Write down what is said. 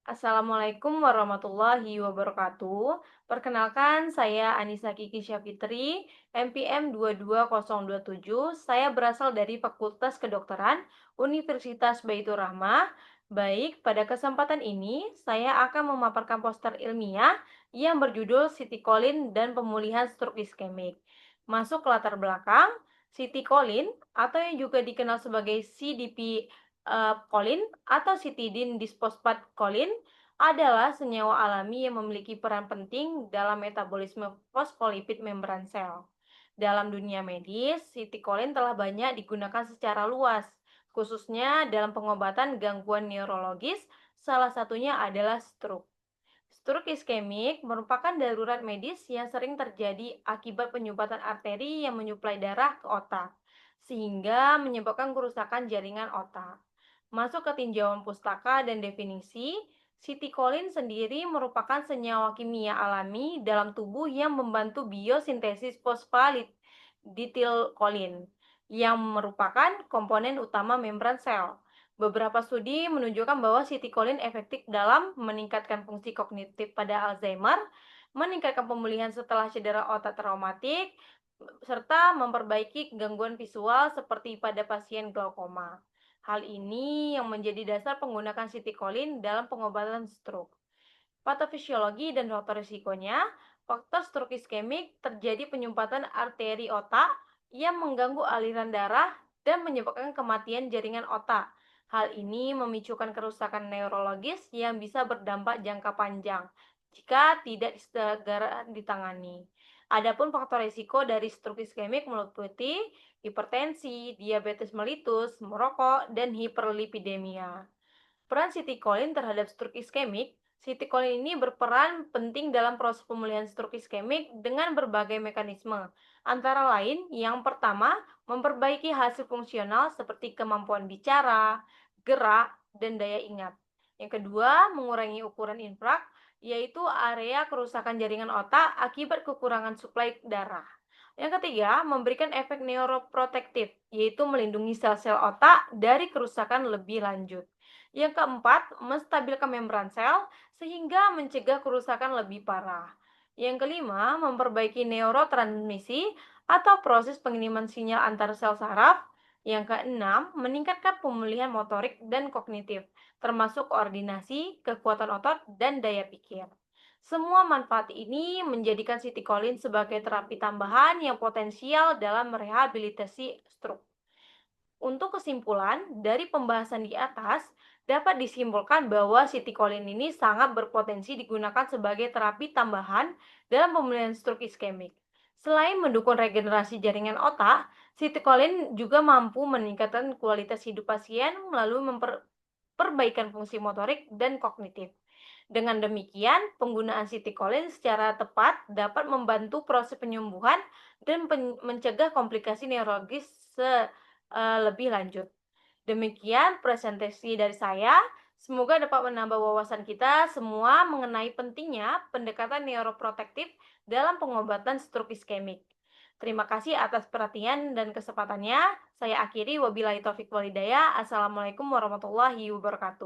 Assalamualaikum warahmatullahi wabarakatuh. Perkenalkan, saya Anissa Kiki Syafitri, MPM 22027. Saya berasal dari Fakultas Kedokteran Universitas Baitur Rahmah. Baik, pada kesempatan ini saya akan memaparkan poster ilmiah yang berjudul Citicoline dan Pemulihan Stroke Iskemik. Masuk ke latar belakang, Citicoline atau yang juga dikenal sebagai CDP kolin atau citidine disfosfat kolin adalah senyawa alami yang memiliki peran penting dalam metabolisme fosfolipid membran sel. Dalam dunia medis, citikolin telah banyak digunakan secara luas, khususnya dalam pengobatan gangguan neurologis, salah satunya adalah stroke. Stroke iskemik merupakan darurat medis yang sering terjadi akibat penyumbatan arteri yang menyuplai darah ke otak, sehingga menyebabkan kerusakan jaringan otak. Masuk ke tinjauan pustaka dan definisi, sitikolin sendiri merupakan senyawa kimia alami dalam tubuh yang membantu biosintesis fosfolipid ditilkolin, yang merupakan komponen utama membran sel. Beberapa studi menunjukkan bahwa sitikolin efektif dalam meningkatkan fungsi kognitif pada Alzheimer, meningkatkan pemulihan setelah cedera otak traumatik, serta memperbaiki gangguan visual seperti pada pasien glaukoma. Hal ini yang menjadi dasar penggunaan sitikolin dalam pengobatan stroke. Patofisiologi dan faktor risikonya, faktor stroke iskemik terjadi penyumbatan arteri otak yang mengganggu aliran darah dan menyebabkan kematian jaringan otak. Hal ini memicukan kerusakan neurologis yang bisa berdampak jangka panjang jika tidak segera ditangani. Adapun faktor risiko dari stroke iskemik meliputi hipertensi, diabetes mellitus, merokok, dan hiperlipidemia. Peran sitikolin terhadap stroke iskemik, sitikolin ini berperan penting dalam proses pemulihan stroke iskemik dengan berbagai mekanisme. Antara lain, yang pertama, memperbaiki hasil fungsional seperti kemampuan bicara, gerak, dan daya ingat. Yang kedua, mengurangi ukuran infrak, yaitu area kerusakan jaringan otak akibat kekurangan suplai darah. Yang ketiga, memberikan efek neuroprotektif, yaitu melindungi sel-sel otak dari kerusakan lebih lanjut. Yang keempat, menstabilkan membran sel sehingga mencegah kerusakan lebih parah. Yang kelima, memperbaiki neurotransmisi atau proses pengiriman sinyal antar sel saraf. Yang keenam, meningkatkan pemulihan motorik dan kognitif, termasuk koordinasi, kekuatan otot, dan daya pikir. Semua manfaat ini menjadikan sitikolin sebagai terapi tambahan yang potensial dalam merehabilitasi stroke. Untuk kesimpulan, dari pembahasan di atas, dapat disimpulkan bahwa sitikolin ini sangat berpotensi digunakan sebagai terapi tambahan dalam pemulihan stroke iskemik. Selain mendukung regenerasi jaringan otak, sitikolin juga mampu meningkatkan kualitas hidup pasien melalui memperbaikan fungsi motorik dan kognitif. Dengan demikian, penggunaan sitikolin secara tepat dapat membantu proses penyembuhan dan mencegah komplikasi neurologis lebih lanjut. Demikian presentasi dari saya. Semoga dapat menambah wawasan kita semua mengenai pentingnya pendekatan neuroprotektif dalam pengobatan stroke iskemik. Terima kasih atas perhatian dan kesempatannya. Saya akhiri wabillahi taufik walhidayah. Assalamualaikum warahmatullahi wabarakatuh.